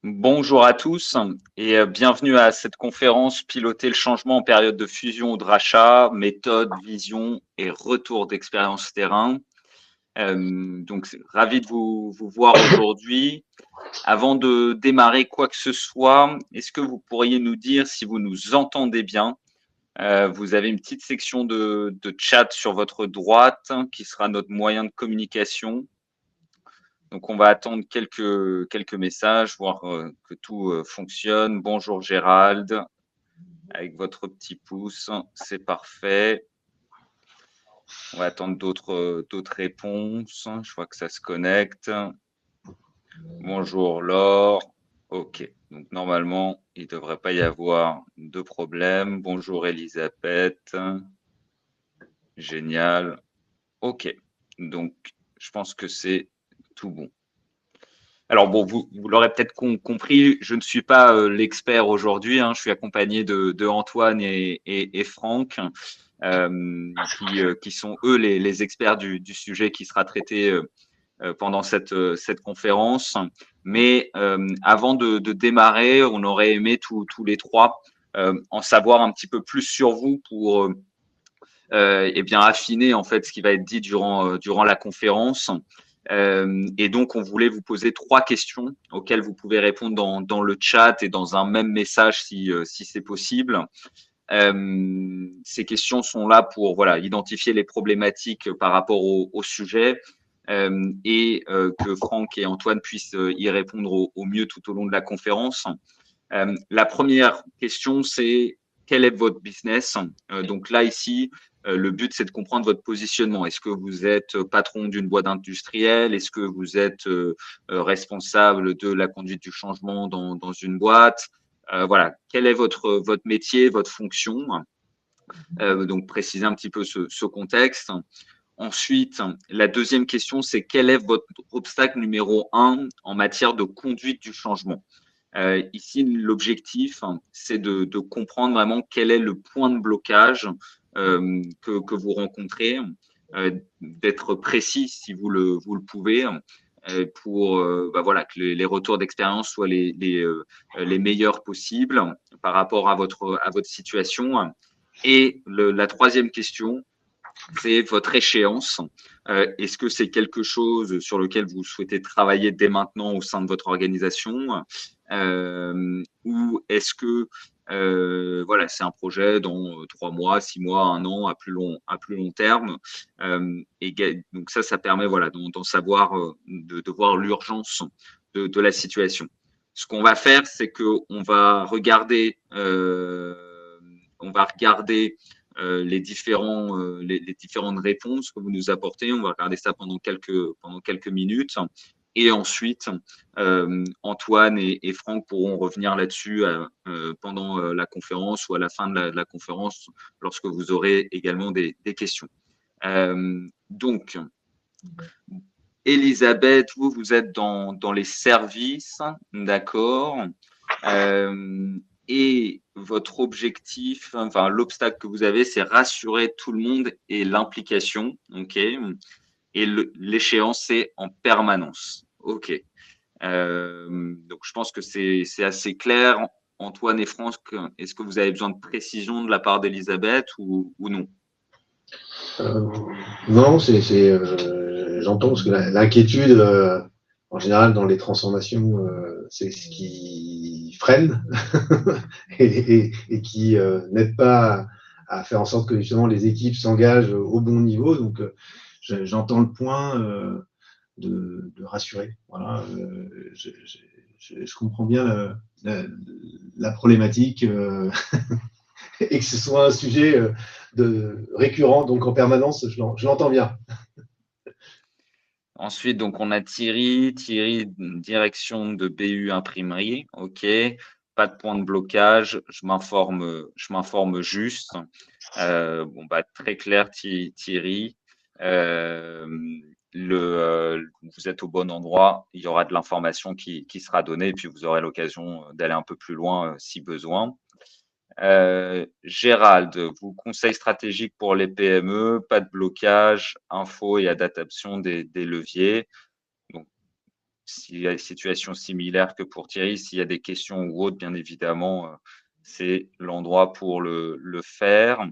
Bonjour à tous et bienvenue à cette conférence Piloter le changement en période de fusion ou de rachat, méthode, vision et retour d'expérience terrain. Ravi de vous voir aujourd'hui. Avant de démarrer quoi que ce soit, est-ce que vous pourriez nous dire si vous nous entendez bien? Vous avez une petite section de chat sur votre droite qui sera notre moyen de communication. Donc, on va attendre quelques messages, voir que tout fonctionne. Bonjour Gérald, avec votre petit pouce, c'est parfait. On va attendre d'autres réponses. Je vois que ça se connecte. Bonjour Laure. OK. Donc, normalement, il ne devrait pas y avoir de problème. Bonjour Elisabeth. Génial. OK. Donc, je pense que c'est tout bon. Alors bon, vous l'aurez peut-être compris, je ne suis pas l'expert aujourd'hui. Je suis accompagné de Antoine et Franck, qui sont eux les experts du sujet qui sera traité pendant cette conférence. Mais avant de démarrer, on aurait aimé tous les trois en savoir un petit peu plus sur vous pour et bien affiner en fait ce qui va être dit durant la conférence. Et donc, on voulait vous poser 3 questions auxquelles vous pouvez répondre dans le chat et dans un même message si c'est possible. Ces questions sont là pour identifier les problématiques par rapport au sujet et que Franck et Antoine puissent y répondre au mieux tout au long de la conférence. La première question, c'est quel est votre business? Donc là, ici, le but, c'est de comprendre votre positionnement. Est-ce que vous êtes patron d'une boîte industrielle? Est-ce que vous êtes responsable de la conduite du changement dans une boîte? Voilà, quel est votre métier, votre fonction? Donc, préciser un petit peu ce contexte. Ensuite, la deuxième question, c'est quel est votre obstacle numéro 1 en matière de conduite du changement? Ici, l'objectif, c'est de comprendre vraiment quel est le point de blocage que vous rencontrez, d'être précis si vous le pouvez, pour que les retours d'expérience soient les meilleurs possibles par rapport à votre situation. Et la troisième question, c'est votre échéance. Est-ce que c'est quelque chose sur lequel vous souhaitez travailler dès maintenant au sein de votre organisation ou est-ce que c'est un projet dans 3 mois, 6 mois, un an, à plus long terme. Donc ça permet d'en savoir, de voir l'urgence de la situation. Ce qu'on va faire, c'est qu'on va regarder, les différentes réponses que vous nous apportez. On va regarder ça pendant quelques minutes. Et ensuite, Antoine et Franck pourront revenir là-dessus pendant la conférence ou à la fin de la conférence lorsque vous aurez également des questions. Donc, Elisabeth, vous êtes dans les services, d'accord. Et votre objectif, enfin l'obstacle que vous avez, c'est rassurer tout le monde et l'implication, ok. Et l'échéance, c'est en permanence, ok. Donc je pense que c'est assez clair. Antoine et Franck, est-ce que vous avez besoin de précision de la part d'Elisabeth ou non? Non, j'entends parce que l'inquiétude, en général, dans les transformations, c'est ce qui freine et qui n'aide pas à faire en sorte que justement les équipes s'engagent au bon niveau. Donc, j'entends le point de rassurer. Voilà, je comprends bien la problématique et que ce soit un sujet récurrent, donc en permanence, je l'entends bien. Ensuite, donc on a Thierry, direction de BU imprimerie, ok. Pas de point de blocage, je m'informe juste. Très clair, Thierry. Vous êtes au bon endroit, il y aura de l'information qui sera donnée, et puis vous aurez l'occasion d'aller un peu plus loin si besoin. Gérald, vous conseil stratégique pour les PME, pas de blocage, info et adaptation des leviers. Donc, s'il y a des situations similaires que pour Thierry, s'il y a des questions ou autres, bien évidemment, c'est l'endroit pour le faire.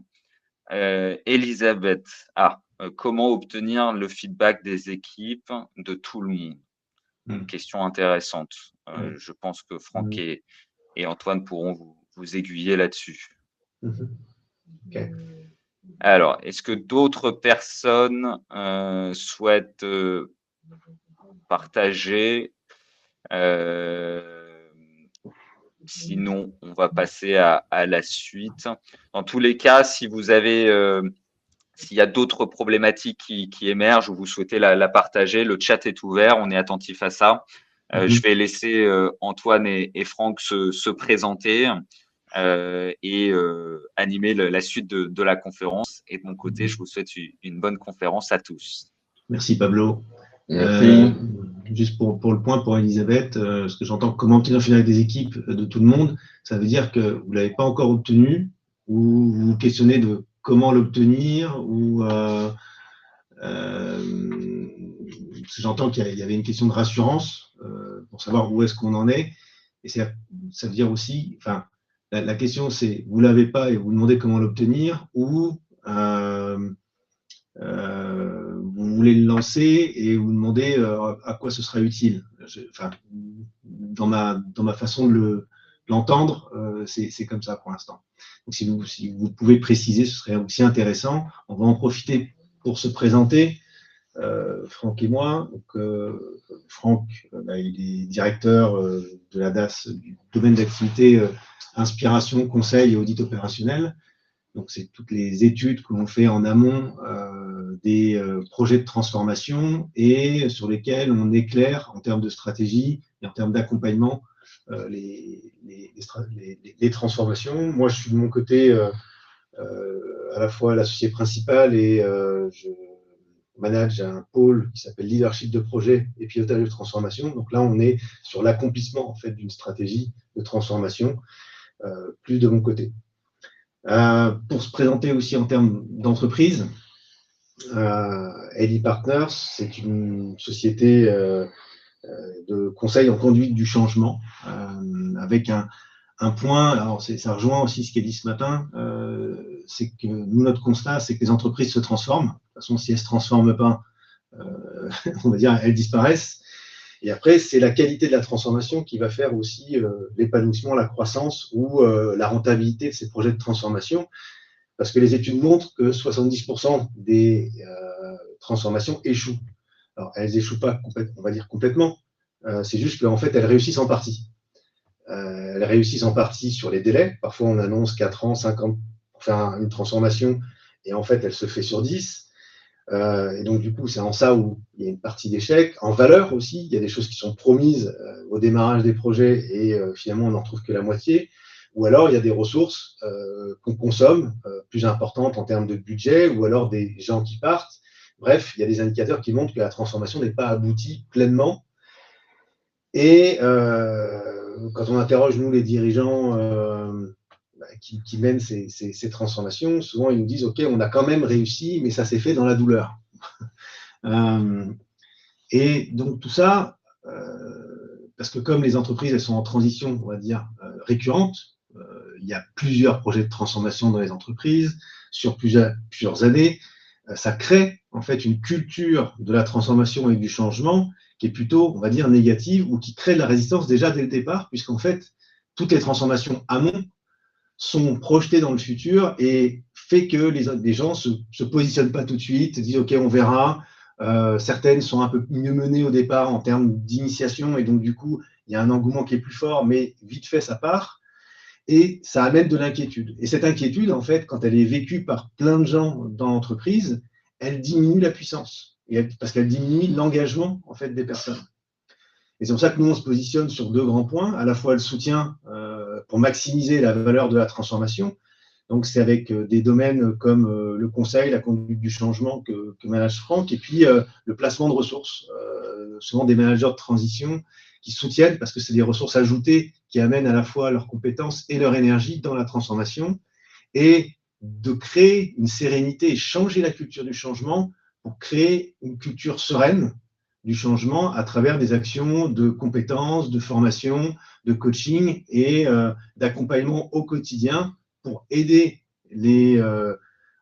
Elisabeth, comment obtenir le feedback des équipes de tout le monde? Une question intéressante. Je pense que Franck et Antoine pourront vous aiguiller là-dessus. Okay. Alors, est-ce que d'autres personnes souhaitent partager? Sinon, on va passer à la suite. Dans tous les cas, si vous avez, s'il y a d'autres problématiques qui émergent ou vous souhaitez la partager, le chat est ouvert, on est attentif à ça. Je vais laisser Antoine et Franck se présenter et animer la suite de la conférence. Et de mon côté, je vous souhaite une bonne conférence à tous. Merci Pablo. Merci. Juste pour le point pour Elisabeth, ce que j'entends, comment obtenir le feedback des équipes de tout le monde, ça veut dire que vous ne l'avez pas encore obtenu ou vous vous questionnez de comment l'obtenir ou j'entends qu'il y avait une question de rassurance pour savoir où est-ce qu'on en est. Et ça veut dire aussi, enfin, la question c'est vous ne l'avez pas et vous demandez comment l'obtenir ou vous voulez le lancer et vous demandez à quoi ce sera utile. Dans ma façon de l'entendre, c'est comme ça pour l'instant. Donc si vous pouvez préciser, ce serait aussi intéressant. On va en profiter pour se présenter, Franck et moi. Donc, Franck, il est directeur de la DAS du domaine d'activité inspiration, conseil et audit opérationnel. Donc, c'est toutes les études que l'on fait en amont des projets de transformation et sur lesquels on éclaire en termes de stratégie et en termes d'accompagnement les transformations. Moi, je suis de mon côté à la fois l'associé principal et je manage un pôle qui s'appelle leadership de projet et pilotage de transformation. Donc là, on est sur l'accomplissement en fait d'une stratégie de transformation plus de mon côté. Pour se présenter aussi en termes d'entreprise, LE Partners, c'est une société de conseil en conduite du changement, avec un point, alors ça rejoint aussi ce qui est dit ce matin, c'est que nous, notre constat, c'est que les entreprises se transforment. De toute façon, si elles ne se transforment pas, on va dire, elles disparaissent. Et après, c'est la qualité de la transformation qui va faire aussi l'épanouissement, la croissance ou la rentabilité de ces projets de transformation. Parce que les études montrent que 70% des transformations échouent. Alors, elles n'échouent pas, on va dire complètement. C'est juste qu'en fait, elles réussissent en partie. Elles réussissent en partie sur les délais. Parfois, on annonce 4 ans, 5 ans pour faire une transformation et en fait, elle se fait sur 10. Et donc, du coup, c'est en ça où il y a une partie d'échec. En valeur aussi, il y a des choses qui sont promises au démarrage des projets et finalement, on n'en trouve que la moitié. Ou alors, il y a des ressources qu'on consomme plus importantes en termes de budget, ou alors des gens qui partent. Bref, il y a des indicateurs qui montrent que la transformation n'est pas aboutie pleinement. Et quand on interroge, nous, les dirigeants qui mènent ces transformations, souvent ils nous disent « Ok, on a quand même réussi, mais ça s'est fait dans la douleur. » Et donc tout ça, parce que comme les entreprises elles sont en transition, on va dire, récurrente, il y a plusieurs projets de transformation dans les entreprises sur plusieurs années, ça crée en fait une culture de la transformation et du changement qui est plutôt, on va dire, négative ou qui crée de la résistance déjà dès le départ, puisqu'en fait, toutes les transformations amont sont projetées dans le futur et fait que les gens se positionnent pas tout de suite, disent ok, on verra. Certaines sont un peu mieux menées au départ en termes d'initiation et donc du coup, il y a un engouement qui est plus fort, mais vite fait, ça part. Et ça amène de l'inquiétude. Et cette inquiétude, en fait, quand elle est vécue par plein de gens dans l'entreprise, elle diminue la puissance. Parce qu'elle diminue l'engagement, en fait, des personnes. Et c'est pour ça que nous, on se positionne sur 2 grands points. À la fois le soutien pour maximiser la valeur de la transformation. Donc, c'est avec des domaines comme le conseil, la conduite du changement que manage Franck, et puis le placement de ressources. Souvent des managers de transition qui soutiennent parce que c'est des ressources ajoutées qui amènent à la fois leurs compétences et leur énergie dans la transformation et de créer une sérénité et changer la culture du changement pour créer une culture sereine du changement à travers des actions de compétences, de formation, de coaching et d'accompagnement au quotidien pour aider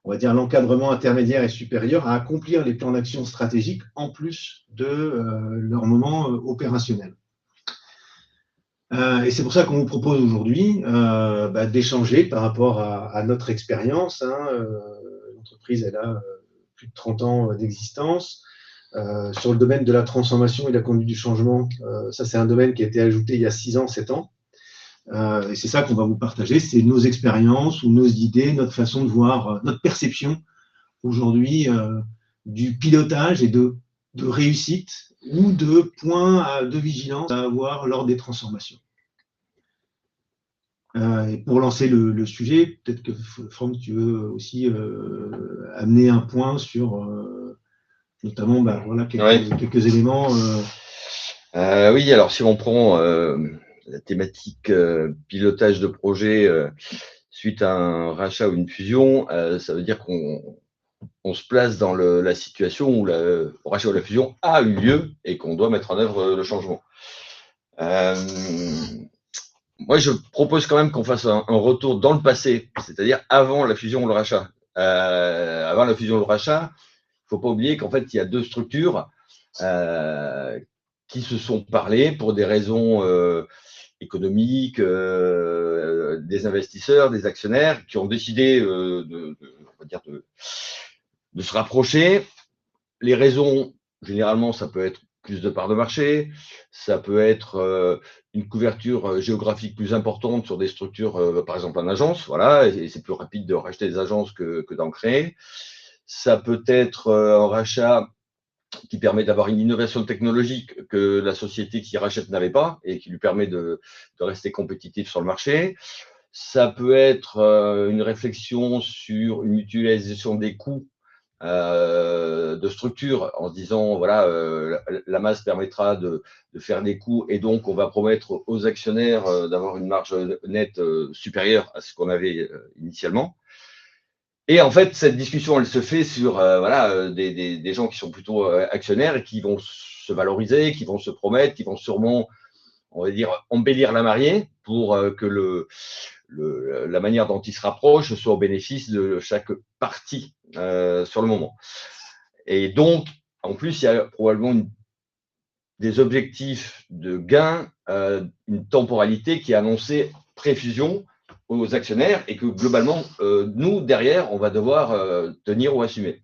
on va dire l'encadrement intermédiaire et supérieur à accomplir les plans d'action stratégiques en plus de leur moment opérationnel. Et c'est pour ça qu'on vous propose aujourd'hui d'échanger par rapport à notre expérience. L'entreprise, elle a plus de 30 ans d'existence. Sur le domaine de la transformation et de la conduite du changement, ça c'est un domaine qui a été ajouté il y a 6 ans, 7 ans. Et c'est ça qu'on va vous partager, c'est nos expériences ou nos idées, notre façon de voir, notre perception aujourd'hui du pilotage et de réussite ou de points de vigilance à avoir lors des transformations. Et pour lancer le sujet, peut-être que Franck, tu veux aussi amener un point sur notamment voilà, quelques éléments. Oui, alors si on prend la thématique pilotage de projet suite à un rachat ou une fusion, ça veut dire qu'on se place dans la situation où le rachat ou la fusion a eu lieu et qu'on doit mettre en œuvre le changement. Moi, je propose quand même qu'on fasse un retour dans le passé, c'est-à-dire avant la fusion ou le rachat. Avant la fusion ou le rachat, il ne faut pas oublier qu'en fait, il y a deux structures qui se sont parlé pour des raisons économiques, des investisseurs, des actionnaires, qui ont décidé de se rapprocher. Les raisons, généralement, ça peut être plus de parts de marché, ça peut être une couverture géographique plus importante sur des structures, par exemple en agence, voilà, et c'est plus rapide de racheter des agences que d'en créer. Ça peut être un rachat qui permet d'avoir une innovation technologique que la société qui rachète n'avait pas et qui lui permet de rester compétitif sur le marché. Ça peut être une réflexion sur une mutualisation des coûts de structure en se disant voilà la masse permettra de faire des coûts et donc on va promettre aux actionnaires d'avoir une marge nette supérieure à ce qu'on avait initialement. Et en fait, cette discussion, elle se fait sur des gens qui sont plutôt actionnaires et qui vont se valoriser, qui vont se promettre, qui vont sûrement, on va dire, embellir la mariée pour que la manière dont ils se rapprochent soit au bénéfice de chaque partie sur le moment. Et donc, en plus, il y a probablement des objectifs de gain, une temporalité qui est annoncée pré-fusion aux actionnaires et que globalement, nous, derrière, on va devoir tenir ou assumer.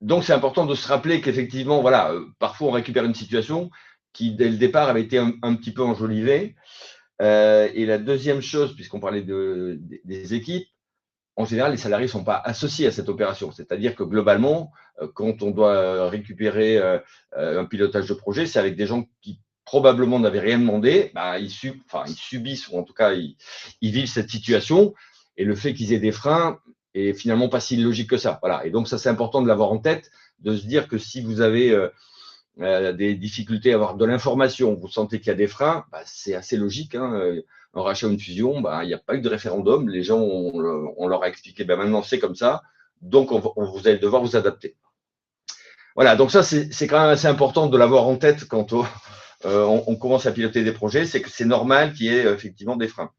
Donc, c'est important de se rappeler qu'effectivement, voilà, parfois on récupère une situation qui, dès le départ, avait été un petit peu enjolivée. Et la deuxième chose, puisqu'on parlait des équipes, en général, les salariés ne sont pas associés à cette opération. C'est-à-dire que globalement, quand on doit récupérer un pilotage de projet, c'est avec des gens qui probablement n'avaient rien demandé, ils subissent, ou en tout cas, ils vivent cette situation. Et le fait qu'ils aient des freins est finalement pas si logique que ça. Voilà. Et donc, ça, c'est important de l'avoir en tête, de se dire que si vous avez des difficultés à avoir de l'information, vous sentez qu'il y a des freins, c'est assez logique. Un rachat ou une fusion, il n'y a pas eu de référendum. Les gens, on leur a expliqué, maintenant c'est comme ça, donc vous allez devoir vous adapter. Voilà, donc ça, c'est quand même assez important de l'avoir en tête quand on commence à piloter des projets, c'est que c'est normal qu'il y ait effectivement des freins.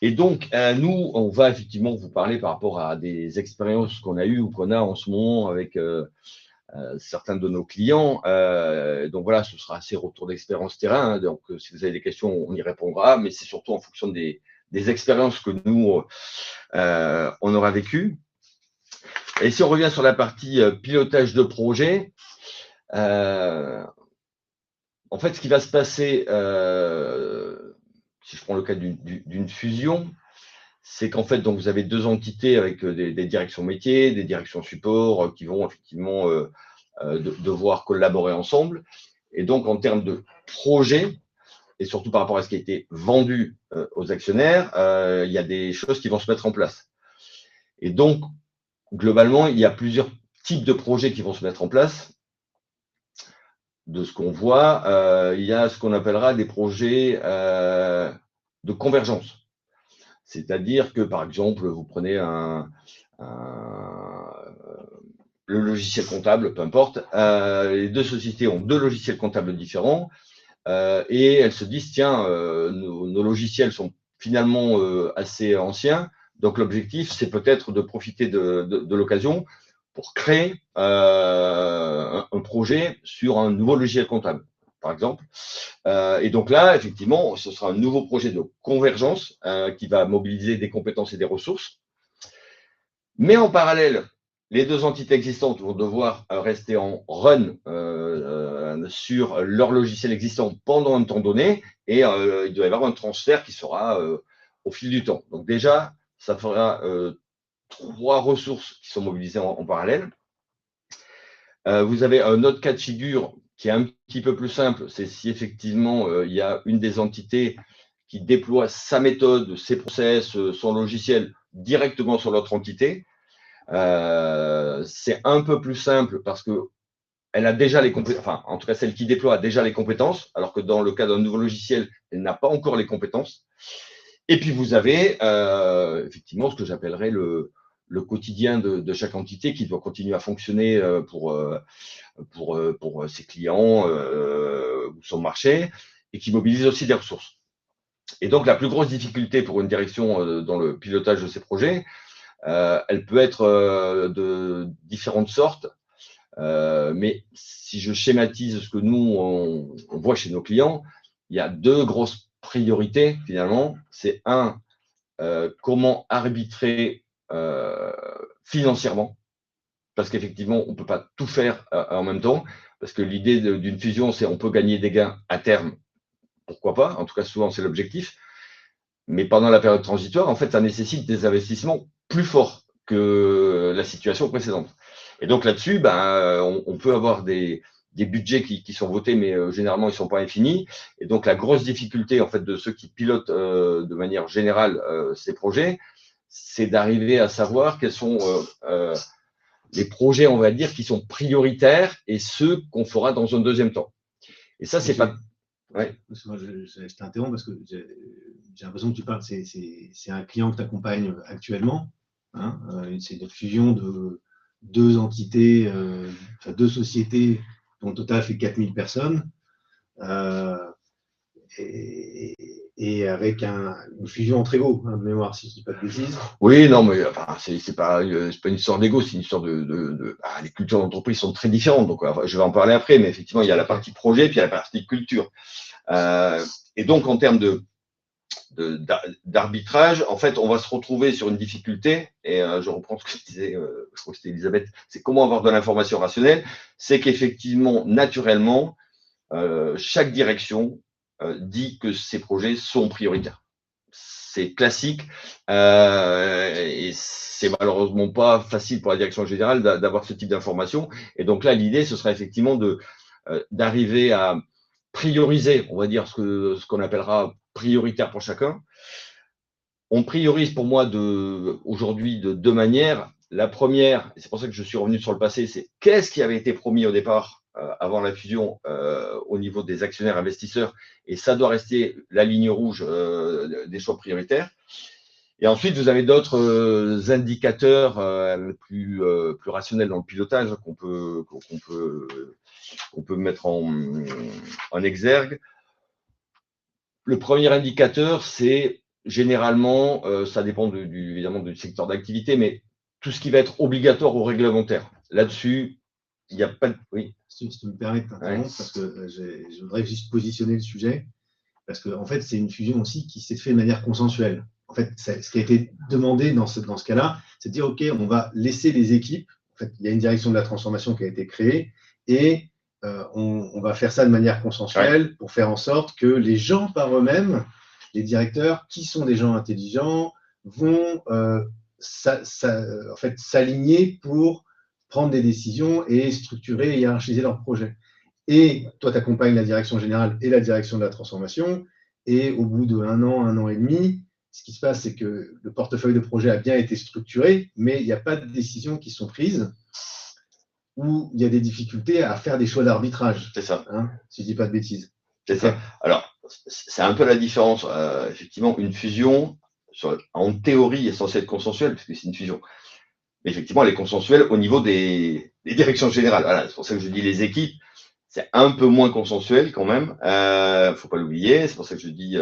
Et donc, nous, on va effectivement vous parler par rapport à des expériences qu'on a eues ou qu'on a en ce moment avec certains de nos clients. Donc voilà, ce sera assez retour d'expérience terrain. Donc, si vous avez des questions, on y répondra, mais c'est surtout en fonction des expériences que nous, on aura vécues. Et si on revient sur la partie pilotage de projet, en fait, ce qui va se passer, si je prends le cas d'une fusion, c'est qu'en fait, donc, vous avez deux entités avec des directions métiers, des directions support qui vont effectivement devoir collaborer ensemble. Et donc, en termes de projet, et surtout par rapport à ce qui a été vendu aux actionnaires, il y a des choses qui vont se mettre en place. Et donc, globalement, il y a plusieurs types de projets qui vont se mettre en place. De ce qu'on voit, il y a ce qu'on appellera des projets de convergence. C'est-à-dire que, par exemple, vous prenez le logiciel comptable, peu importe. Les deux sociétés ont deux logiciels comptables différents et elles se disent, tiens, nos logiciels sont finalement assez anciens, donc l'objectif, c'est peut-être de profiter de l'occasion pour créer un projet sur un nouveau logiciel comptable, par exemple. Et donc là, effectivement, ce sera un nouveau projet de convergence qui va mobiliser des compétences et des ressources. Mais en parallèle, les deux entités existantes vont devoir rester en run sur leur logiciel existant pendant un temps donné et il doit y avoir un transfert qui sera au fil du temps. Donc déjà, ça fera 3 ressources qui sont mobilisées en parallèle. Vous avez un autre cas de figure qui est un petit peu plus simple, c'est si effectivement il y a une des entités qui déploie sa méthode, ses process, son logiciel directement sur l'autre entité. C'est un peu plus simple parce que elle a déjà les compétences, enfin, en tout cas, celle qui déploie a déjà les compétences, alors que dans le cas d'un nouveau logiciel, elle n'a pas encore les compétences. Et puis, vous avez effectivement ce que j'appellerais le quotidien de chaque entité qui doit continuer à fonctionner pour ses clients ou son marché et qui mobilise aussi des ressources. Et donc, la plus grosse difficulté pour une direction dans le pilotage de ces projets, elle peut être de différentes sortes, mais si je schématise ce que nous, on voit chez nos clients, il y a 2 grosses priorités finalement. C'est comment arbitrer financièrement, parce qu'effectivement, on ne peut pas tout faire en même temps, parce que l'idée d'une fusion, c'est on peut gagner des gains à terme, pourquoi pas, en tout cas souvent c'est l'objectif, mais pendant la période transitoire, en fait, ça nécessite des investissements plus forts que la situation précédente. Et donc là-dessus, on peut avoir des budgets qui sont votés, mais généralement, ils ne sont pas infinis. Et donc, la grosse difficulté, en fait, de ceux qui pilotent de manière générale ces projets, c'est d'arriver à savoir quels sont les projets, on va dire, qui sont prioritaires et ceux qu'on fera dans un deuxième temps. Et ça, c'est pas… Ouais. Je t'interromps parce que j'ai l'impression que tu parles, c'est un client que tu accompagnes actuellement. Hein, c'est une fusion de 2 entités, 2 sociétés dont le total fait 4000 personnes. Et avec une fusion en très haut, de mémoire, si je ne dis pas de bêtises. Oui, non, mais enfin, c'est pas une histoire d'ego, c'est une histoire les cultures d'entreprise sont très différentes, donc je vais en parler après, mais effectivement, il y a la partie projet, puis il y a la partie culture. Et donc, en termes d'arbitrage, en fait, on va se retrouver sur une difficulté, et je reprends ce que disait, je crois que c'était Elisabeth, c'est comment avoir de l'information rationnelle, c'est qu'effectivement, naturellement, chaque direction dit que ces projets sont prioritaires. C'est classique et c'est malheureusement pas facile pour la direction générale d'avoir ce type d'information. Et donc là, l'idée, ce serait effectivement d'arriver à prioriser, on va dire, ce qu'on appellera prioritaire pour chacun. On priorise pour moi aujourd'hui de 2 manières. La première, et c'est pour ça que je suis revenu sur le passé, c'est qu'est-ce qui avait été promis au départ avant la fusion au niveau des actionnaires investisseurs, et ça doit rester la ligne rouge des choix prioritaires. Et ensuite, vous avez d'autres indicateurs plus rationnels dans le pilotage qu'on peut mettre en exergue. Le premier indicateur, c'est généralement, ça dépend évidemment du secteur d'activité, mais tout ce qui va être obligatoire ou réglementaire. Là-dessus, il n'y a pas de… Oui. Si tu me permets de t'interrompre, parce que je voudrais juste positionner le sujet, parce qu'en fait, c'est une fusion aussi qui s'est faite de manière consensuelle. En fait, ce qui a été demandé dans ce cas-là, c'est de dire, OK, on va laisser les équipes. En fait, il y a une direction de la transformation qui a été créée et on va faire ça de manière consensuelle pour faire en sorte que les gens par eux-mêmes, les directeurs, qui sont des gens intelligents, vont en fait, s'aligner pour prendre des décisions et structurer et hiérarchiser leurs projets. Et toi, tu accompagnes la direction générale et la direction de la transformation. Et au bout d'1 an, 1 an et demi, ce qui se passe, c'est que le portefeuille de projet a bien été structuré, mais il n'y a pas de décisions qui sont prises où il y a des difficultés à faire des choix d'arbitrage. C'est ça. Hein, si je ne dis pas de bêtises. C'est ça. Alors, c'est un peu la différence. Effectivement, une fusion, en théorie, est censée être consensuelle, puisque c'est une fusion. Mais effectivement, elle est consensuelle au niveau des directions générales. Voilà, c'est pour ça que je dis les équipes, c'est un peu moins consensuel quand même. Faut pas l'oublier. C'est pour ça que je dis,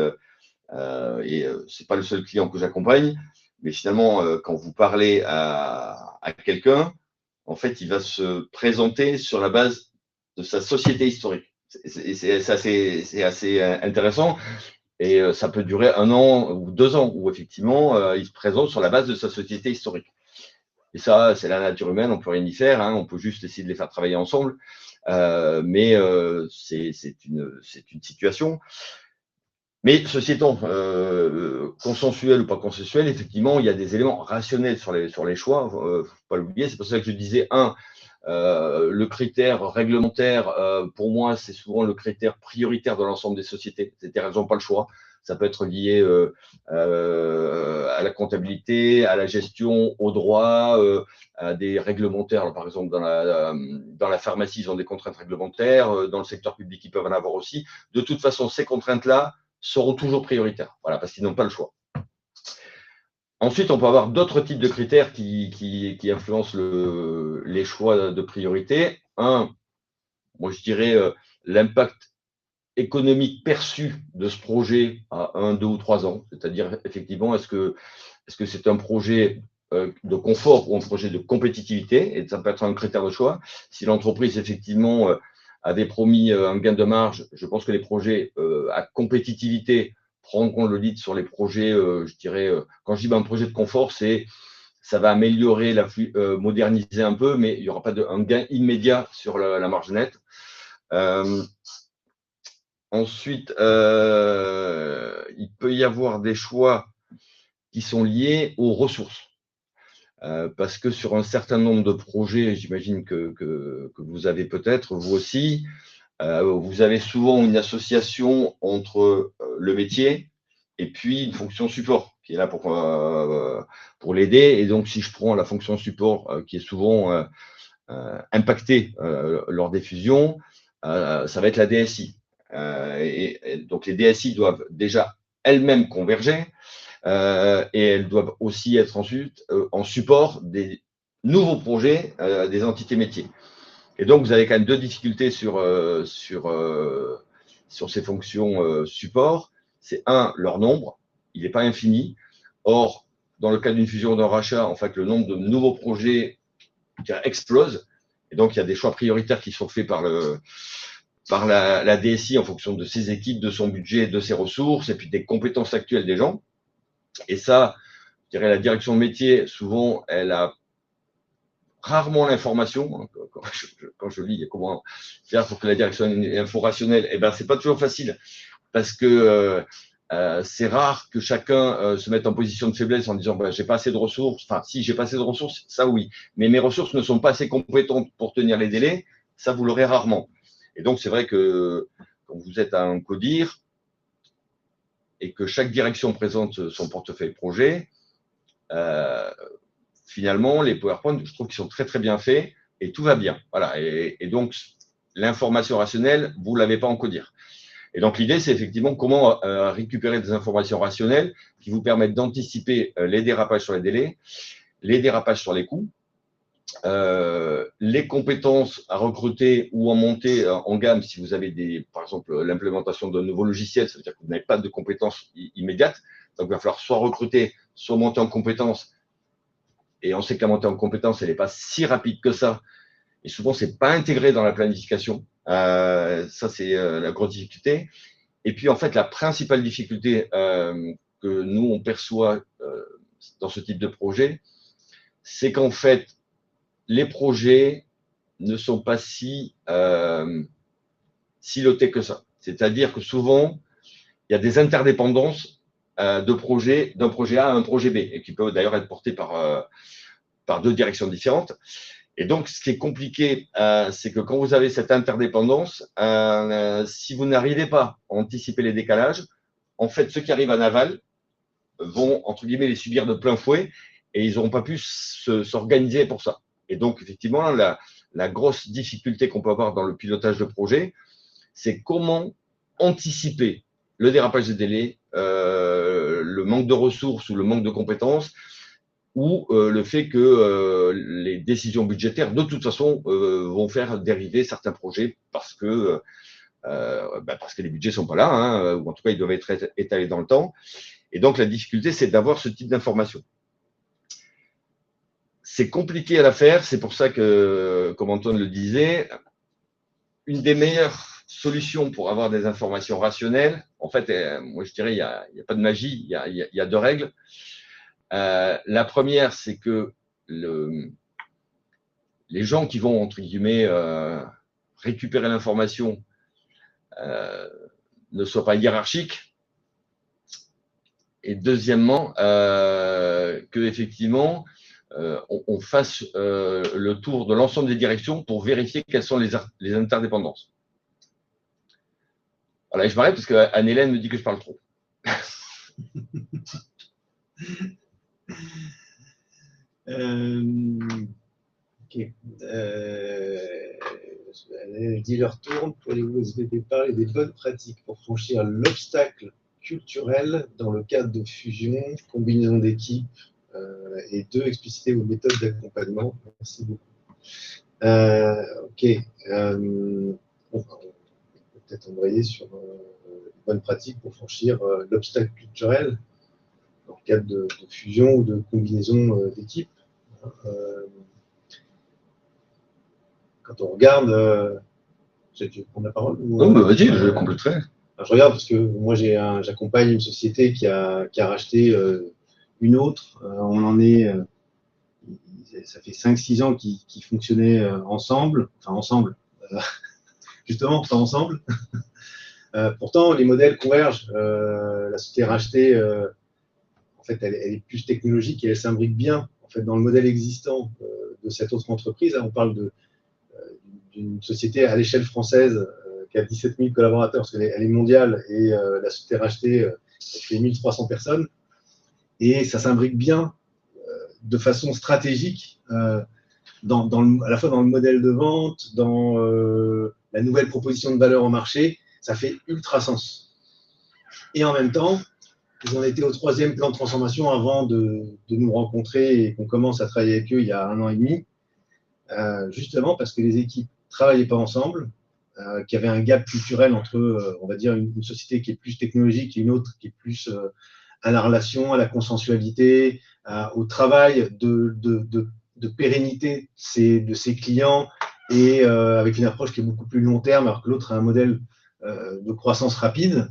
c'est pas le seul client que j'accompagne, mais finalement, quand vous parlez à quelqu'un, en fait, il va se présenter sur la base de sa société historique. C'est assez intéressant. Et ça peut durer 1 an ou 2 ans, où effectivement, il se présente sur la base de sa société historique. Et ça, c'est la nature humaine, on peut rien y faire, hein, on peut juste essayer de les faire travailler ensemble. Mais c'est une situation. Mais ceci étant, consensuel ou pas consensuel, effectivement, il y a des éléments rationnels sur les choix, faut pas l'oublier. C'est pour ça que je disais, le critère réglementaire, pour moi, c'est souvent le critère prioritaire de l'ensemble des sociétés. C'est-à-dire, elles n'ont pas le choix. Ça peut être lié à la comptabilité, à la gestion, au droit, à des réglementaires. Alors, par exemple, dans la pharmacie, ils ont des contraintes réglementaires. Dans le secteur public, ils peuvent en avoir aussi. De toute façon, ces contraintes-là seront toujours prioritaires. Voilà, parce qu'ils n'ont pas le choix. Ensuite, on peut avoir d'autres types de critères qui influencent les choix de priorité. Un, moi je dirais l'impact économique perçu de ce projet à 1, 2 ou 3 ans. C'est-à-dire, effectivement, est-ce que c'est un projet de confort ou un projet de compétitivité? Et ça peut être un critère de choix. Si l'entreprise, effectivement, avait promis un gain de marge, je pense que les projets à compétitivité prendre compte le lead sur les projets, je dirais, quand je dis un projet de confort, ça va améliorer, moderniser un peu, mais il n'y aura pas un gain immédiat sur la marge nette. Ensuite, il peut y avoir des choix qui sont liés aux ressources. Parce que sur un certain nombre de projets, j'imagine que vous avez peut-être, vous aussi, vous avez souvent une association entre le métier et puis une fonction support qui est là pour l'aider. Et donc, si je prends la fonction support qui est souvent impactée lors des fusions, ça va être la DSI. Et donc, les DSI doivent déjà elles-mêmes converger et elles doivent aussi être ensuite en support des nouveaux projets des entités métiers. Et donc, vous avez quand même 2 difficultés sur ces fonctions support. C'est leur nombre, il n'est pas infini. Or, dans le cas d'une fusion ou d'un rachat, en fait, le nombre de nouveaux projets explose. Et donc, il y a des choix prioritaires qui sont faits par la DSI en fonction de ses équipes, de son budget, de ses ressources, et puis des compétences actuelles des gens. Et ça, je dirais, la direction de métier, souvent, elle a rarement l'information. Quand je lis comment faire pour que la direction ait une info rationnelle, eh ben, c'est pas toujours facile parce que c'est rare que chacun se mette en position de faiblesse en disant j'ai pas assez de ressources. Enfin, si j'ai pas assez de ressources, ça oui, mais mes ressources ne sont pas assez compétentes pour tenir les délais. Ça, vous l'aurez rarement. Et donc, c'est vrai que quand vous êtes un codir et que chaque direction présente son portefeuille projet, finalement, les PowerPoint, je trouve qu'ils sont très, très bien faits et tout va bien. Voilà. Et donc, l'information rationnelle, vous ne l'avez pas en codir. Et donc, l'idée, c'est effectivement comment récupérer des informations rationnelles qui vous permettent d'anticiper les dérapages sur les délais, les dérapages sur les coûts, les compétences à recruter ou à monter en gamme si vous avez par exemple, l'implémentation d'un nouveau logiciel, ça veut dire que vous n'avez pas de compétences immédiates. Donc, il va falloir soit recruter, soit monter en compétences. Et on sait que la montée en compétences, elle n'est pas si rapide que ça. Et souvent, ce n'est pas intégré dans la planification. Ça, c'est la grosse difficulté. Et puis, en fait, la principale difficulté que nous, on perçoit dans ce type de projet, c'est qu'en fait, les projets ne sont pas si silotés que ça. C'est-à-dire que souvent, il y a des interdépendances d'un projet A à un projet B, et qui peut d'ailleurs être porté par 2 directions différentes. Et donc, ce qui est compliqué, c'est que quand vous avez cette interdépendance, si vous n'arrivez pas à anticiper les décalages, en fait, ceux qui arrivent en aval vont, entre guillemets, les subir de plein fouet et ils n'auront pas pu s'organiser pour ça. Et donc, effectivement, la grosse difficulté qu'on peut avoir dans le pilotage de projet, c'est comment anticiper le dérapage des délais, le manque de ressources ou le manque de compétences, ou le fait que les décisions budgétaires, de toute façon, vont faire dériver certains projets parce que les budgets sont pas là, hein, ou en tout cas, ils doivent être étalés dans le temps. Et donc, la difficulté, c'est d'avoir ce type d'information. C'est compliqué à la faire, c'est pour ça que, comme Antoine le disait, une des meilleures solutions pour avoir des informations rationnelles, en fait, moi je dirais, il n'y a pas de magie, il y a 2 règles. La première, c'est que les gens qui vont, entre guillemets, récupérer l'information ne soient pas hiérarchiques. Et deuxièmement, que effectivement, on fasse le tour de l'ensemble des directions pour vérifier quelles sont les interdépendances. Voilà, et je m'arrête parce qu'Anne-Hélène me dit que je parle trop. Ok. Dealer tourne pour les OSVP parler des bonnes pratiques pour franchir l'obstacle culturel dans le cadre de fusion, combinaison d'équipes, et 2, expliciter vos méthodes d'accompagnement. Merci beaucoup. Ok. On va peut-être embrayer sur les bonnes pratiques pour franchir l'obstacle culturel dans le cadre de fusion ou de combinaison d'équipes. Quand on regarde, tu veux prendre la parole ou, non, mais vas-y, je compléterai. Je regarde parce que moi j'accompagne une société qui a racheté une autre. On en est, ça fait 5-6 ans qu'ils fonctionnaient ensemble, enfin ensemble, justement, pas ensemble. Pourtant, les modèles convergent. La société rachetée, en fait, elle est plus technologique et elle s'imbrique bien en fait, dans le modèle existant de cette autre entreprise. Là, on parle d'une société à l'échelle française qui a 17 000 collaborateurs, parce qu'elle est mondiale, et la société rachetée fait 1300 personnes. Et ça s'imbrique bien de façon stratégique, à la fois dans le modèle de vente, dans la nouvelle proposition de valeur au marché. Ça fait ultra sens. Et en même temps, ils en étaient au 3e plan de transformation avant de nous rencontrer et qu'on commence à travailler avec eux il y a 1 an et demi, justement parce que les équipes ne travaillaient pas ensemble, qu'il y avait un gap culturel entre, on va dire, une société qui est plus technologique et une autre qui est plus à la relation, à la consensualité, au travail de pérennité de ses clients et avec une approche qui est beaucoup plus long terme, alors que l'autre a un modèle de croissance rapide.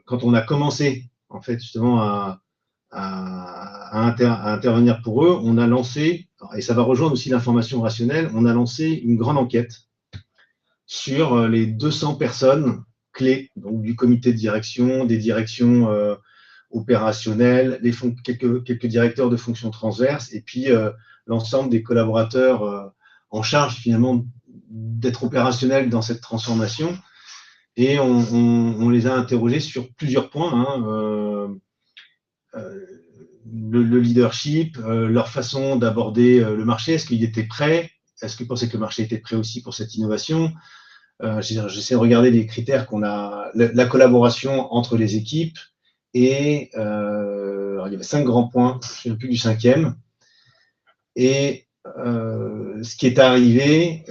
Quand on a commencé, en fait, justement, à intervenir pour eux, on a lancé, et ça va rejoindre aussi l'information rationnelle, on a lancé une grande enquête sur les 200 personnes clés, donc du comité de direction, des directions opérationnelles, quelques directeurs de fonctions transverses, et puis l'ensemble des collaborateurs en charge finalement d'être opérationnels dans cette transformation. Et on les a interrogés sur plusieurs points, le leadership, leur façon d'aborder le marché, est-ce qu'ils étaient prêts, est-ce qu'ils pensaient que le marché était prêt aussi pour cette innovation. J'essaie de regarder les critères qu'on a, la collaboration entre les équipes, et il y avait 5 grands points, je ne me souviens plus du 5e. Et ce qui est arrivé,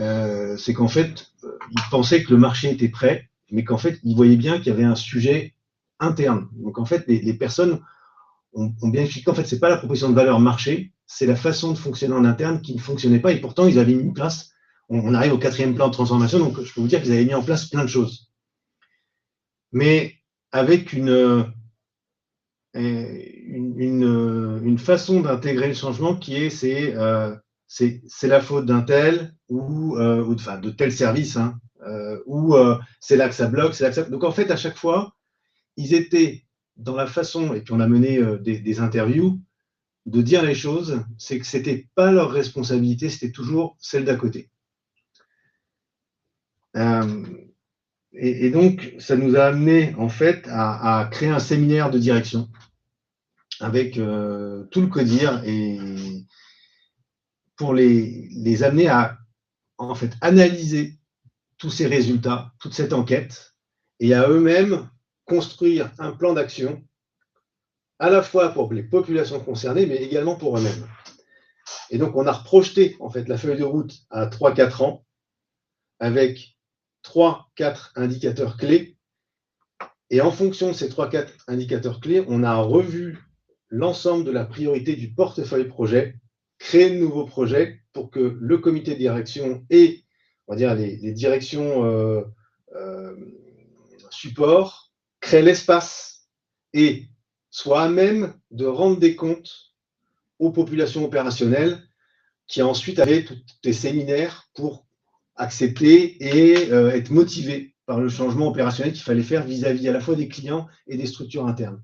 c'est qu'en fait, ils pensaient que le marché était prêt, mais qu'en fait, ils voyaient bien qu'il y avait un sujet interne. Donc en fait, les personnes ont bien expliqué qu'en fait, ce n'est pas la proposition de valeur marché, c'est la façon de fonctionner en interne qui ne fonctionnait pas, et pourtant, ils avaient mis en place. On arrive au 4e plan de transformation, donc je peux vous dire qu'ils avaient mis en place plein de choses. Mais avec une façon d'intégrer le changement qui est, c'est la faute d'un tel ou de tel service, ou c'est là que ça bloque, c'est là que ça... Donc en fait, à chaque fois, ils étaient dans la façon, et puis on a mené des interviews, de dire les choses, c'est que ce n'était pas leur responsabilité, c'était toujours celle d'à côté. Et donc, ça nous a amené en fait à créer un séminaire de direction avec tout le CODIR, et pour les amener à en fait analyser tous ces résultats, toute cette enquête, et à eux-mêmes construire un plan d'action à la fois pour les populations concernées, mais également pour eux-mêmes. Et donc, on a reprojeté en fait la feuille de route à 3-4 ans avec 3-4 indicateurs clés. Et en fonction de ces 3-4 indicateurs clés, on a revu l'ensemble de la priorité du portefeuille projet, créé de nouveaux projets pour que le comité de direction et, on va dire, les directions support créent l'espace et soient à même de rendre des comptes aux populations opérationnelles qui ensuite avaient tous des séminaires pour accepter et être motivés par le changement opérationnel qu'il fallait faire vis-à-vis à la fois des clients et des structures internes.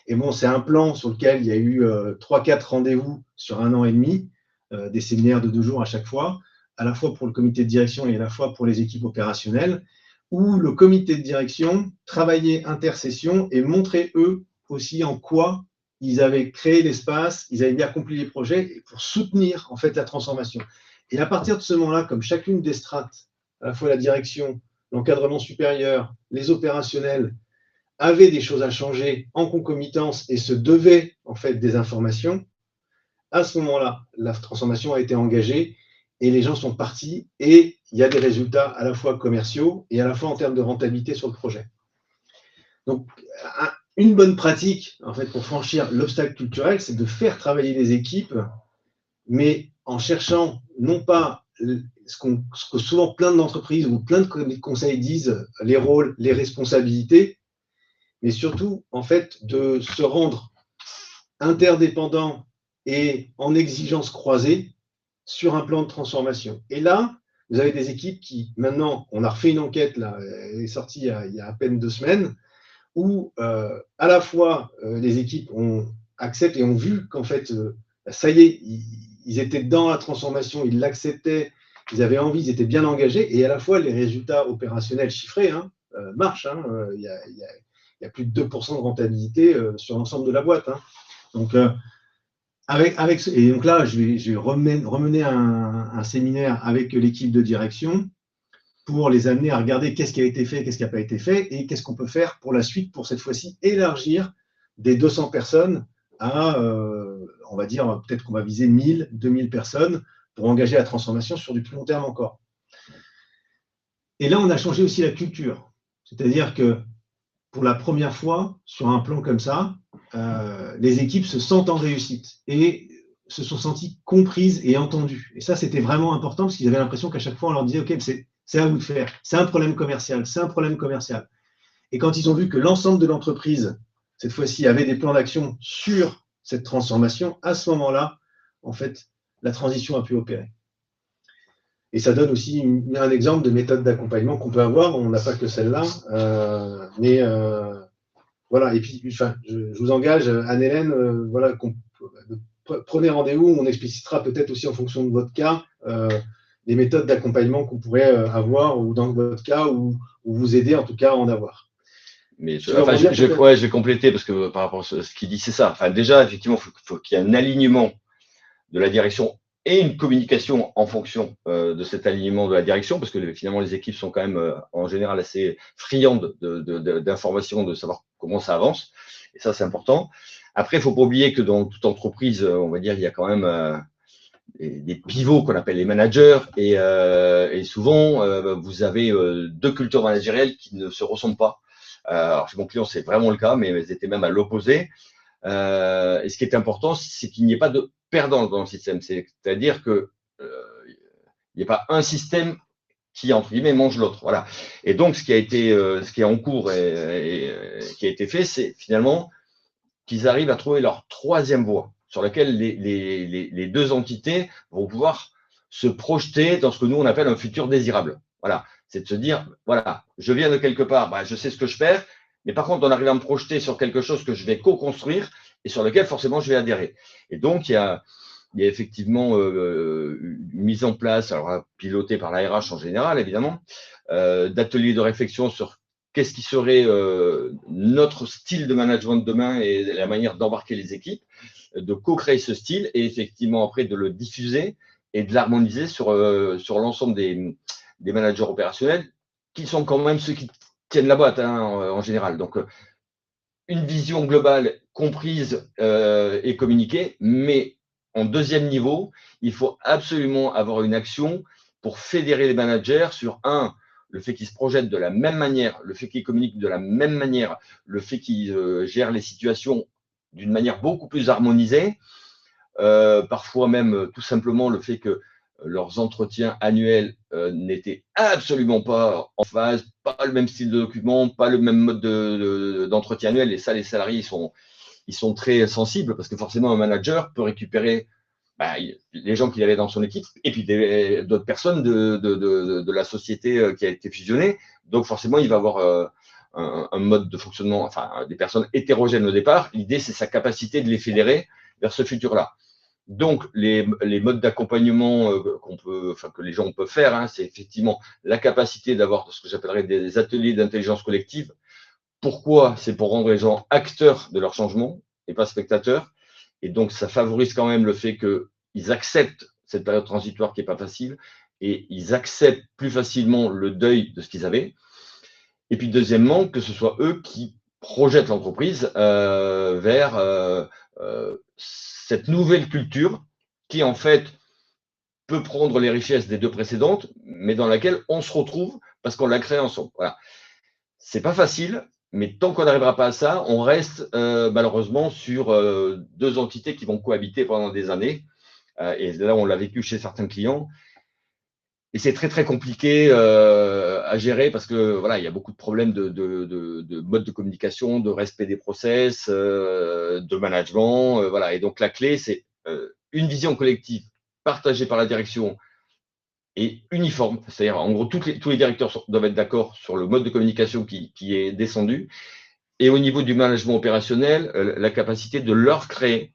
Et bon, c'est un plan sur lequel il y a eu 3-4 rendez-vous sur 1 an et demi, des séminaires de 2 jours à chaque fois, à la fois pour le comité de direction et à la fois pour les équipes opérationnelles, où le comité de direction travaillait intersession et montrait eux aussi en quoi ils avaient créé l'espace, ils avaient bien accompli les projets pour soutenir en fait la transformation. Et à partir de ce moment-là, comme chacune des strates, à la fois la direction, l'encadrement supérieur, les opérationnels, avaient des choses à changer en concomitance et se devaient en fait des informations, à ce moment-là, la transformation a été engagée et les gens sont partis et il y a des résultats à la fois commerciaux et à la fois en termes de rentabilité sur le projet. Donc, une bonne pratique en fait pour franchir l'obstacle culturel, c'est de faire travailler les équipes, mais en cherchant non pas ce que souvent plein d'entreprises ou plein de conseils disent, les rôles, les responsabilités, mais surtout en fait de se rendre interdépendants et en exigence croisée sur un plan de transformation. Et là, vous avez des équipes qui, maintenant, on a refait une enquête, là, elle est sortie il y a à peine 2 semaines, où à la fois les équipes acceptent et ont vu qu'en fait, ça y est, ils étaient dans la transformation, ils l'acceptaient, ils avaient envie, ils étaient bien engagés, et à la fois les résultats opérationnels chiffrés marchent. Il y a plus de 2% de rentabilité sur l'ensemble de la boîte. Donc, et donc là, je vais remener un séminaire avec l'équipe de direction pour les amener à regarder qu'est-ce qui a été fait, qu'est-ce qui n'a pas été fait, et qu'est-ce qu'on peut faire pour la suite, pour cette fois-ci élargir des 200 personnes à, on va dire, peut-être qu'on va viser 1000, 2000 personnes pour engager la transformation sur du plus long terme encore. Et là, on a changé aussi la culture. C'est-à-dire que pour la première fois, sur un plan comme ça, les équipes se sentent en réussite et se sont senties comprises et entendues. Et ça, c'était vraiment important parce qu'ils avaient l'impression qu'à chaque fois, on leur disait « Ok, c'est à vous de faire, c'est un problème commercial, c'est un problème commercial ». Et quand ils ont vu que l'ensemble de l'entreprise, cette fois-ci, avait des plans d'action sur cette transformation, à ce moment-là, en fait, la transition a pu opérer. Et ça donne aussi un exemple de méthode d'accompagnement qu'on peut avoir. On n'a pas que celle-là, mais voilà. Et puis, enfin, je vous engage, Anne-Hélène, voilà, prenez rendez-vous. On explicitera peut-être aussi en fonction de votre cas les méthodes d'accompagnement qu'on pourrait avoir, ou dans votre cas, ou vous aider en tout cas à en avoir. Mais je vais compléter parce que par rapport à ce qu'il dit, c'est ça. Enfin, déjà, effectivement, faut qu'il y ait un alignement de la direction et une communication en fonction de cet alignement de la direction, parce que finalement, les équipes sont quand même en général assez friandes d'informations, de savoir comment ça avance. Et ça, c'est important. Après, il ne faut pas oublier que dans toute entreprise, on va dire, il y a quand même des pivots qu'on appelle les managers. Et souvent, vous avez 2 cultures managérielles qui ne se ressemblent pas. Alors, chez mon client, c'est vraiment le cas, mais elles étaient même à l'opposé. Et ce qui est important, c'est qu'il n'y ait pas de perdant dans le système. C'est-à-dire que il n'y a pas un système qui, entre guillemets, mange l'autre. Voilà. Et donc, ce qui est en cours et qui a été fait, c'est finalement qu'ils arrivent à trouver leur 3e voie sur laquelle les 2 entités vont pouvoir se projeter dans ce que nous, on appelle un futur désirable. Voilà. C'est de se dire, voilà, je viens de quelque part, je sais ce que je perds, mais par contre, on arrive à me projeter sur quelque chose que je vais co-construire et sur lequel, forcément, je vais adhérer. Et donc, il y a effectivement une mise en place, alors pilotée par la RH en général, évidemment, d'ateliers de réflexion sur qu'est-ce qui serait notre style de management de demain et la manière d'embarquer les équipes, de co-créer ce style et effectivement, après, de le diffuser et de l'harmoniser sur l'ensemble des managers opérationnels qui sont quand même ceux qui tiennent la boîte en général. Donc, une vision globale comprise et communiquée, mais en deuxième niveau, il faut absolument avoir une action pour fédérer les managers sur le fait qu'ils se projettent de la même manière, le fait qu'ils communiquent de la même manière, le fait qu'ils gèrent les situations d'une manière beaucoup plus harmonisée, parfois même tout simplement le fait que leurs entretiens annuels n'étaient absolument pas en phase, pas le même style de document, pas le même mode d'entretien annuel. Et ça, les salariés, ils sont très sensibles parce que forcément, un manager peut récupérer les gens qu'il avait dans son équipe et puis d'autres personnes de la société qui a été fusionnée. Donc forcément, il va avoir un mode de fonctionnement, enfin des personnes hétérogènes au départ. L'idée, c'est sa capacité de les fédérer vers ce futur-là. Donc, les modes d'accompagnement que les gens peuvent faire, hein, c'est effectivement la capacité d'avoir ce que j'appellerais des ateliers d'intelligence collective. Pourquoi? C'est pour rendre les gens acteurs de leur changement et pas spectateurs. Et donc, ça favorise quand même le fait qu'ils acceptent cette période transitoire qui n'est pas facile et ils acceptent plus facilement le deuil de ce qu'ils avaient. Et puis, deuxièmement, que ce soit eux qui projettent l'entreprise vers cette nouvelle culture qui, en fait, peut prendre les richesses des deux précédentes, mais dans laquelle on se retrouve parce qu'on l'a créée ensemble. Voilà. C'est pas facile, mais tant qu'on n'arrivera pas à ça, on reste malheureusement sur deux entités qui vont cohabiter pendant des années. Et là, on l'a vécu chez certains clients. Et c'est très, très compliqué à gérer parce que voilà, il y a beaucoup de problèmes de mode de communication, de respect des process, de management. Voilà. Et donc, la clé, c'est une vision collective partagée par la direction et uniforme. C'est-à-dire, en gros, tous les directeurs doivent être d'accord sur le mode de communication qui est descendu. Et au niveau du management opérationnel, la capacité de leur créer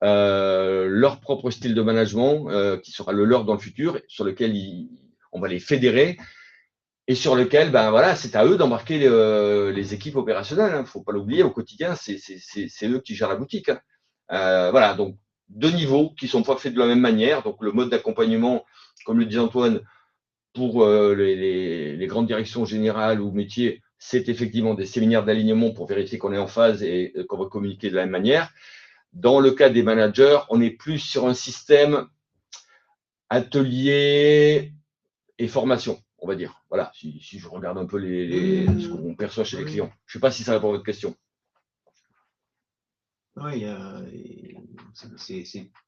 leur propre style de management qui sera le leur dans le futur, sur lequel on va les fédérer et sur lequel, voilà, c'est à eux d'embarquer les équipes opérationnelles. Il ne faut pas l'oublier, au quotidien, c'est eux qui gèrent la boutique. Hein. Voilà, donc deux niveaux qui ne sont pas faits de la même manière. Donc le mode d'accompagnement, comme le dit Antoine, pour les grandes directions générales ou métiers, c'est effectivement des séminaires d'alignement pour vérifier qu'on est en phase et qu'on va communiquer de la même manière. Dans le cas des managers, on est plus sur un système atelier et formation, on va dire. Voilà, si je regarde un peu ce qu'on perçoit chez les clients. Je ne sais pas si ça répond à votre question. Oui,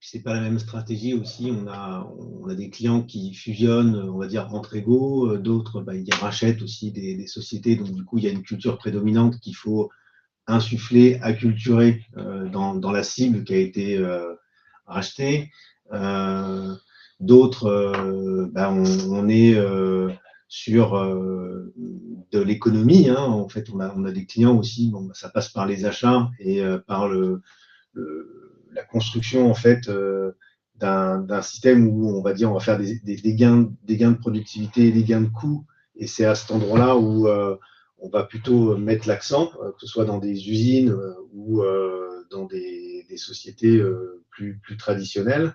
c'est pas la même stratégie aussi. On a des clients qui fusionnent, on va dire, entre égaux. D'autres, ils rachètent aussi des sociétés. Donc, du coup, il y a une culture prédominante qu'il faut insuffler, acculturer dans la cible qui a été rachetée. D'autres, on est sur de l'économie. Hein. En fait, on a des clients aussi, ça passe par les achats et par la construction en fait d'un système où on va dire on va faire des gains de productivité, des gains de coûts. Et c'est à cet endroit-là où on va plutôt mettre l'accent, que ce soit dans des usines ou dans des sociétés plus traditionnelles.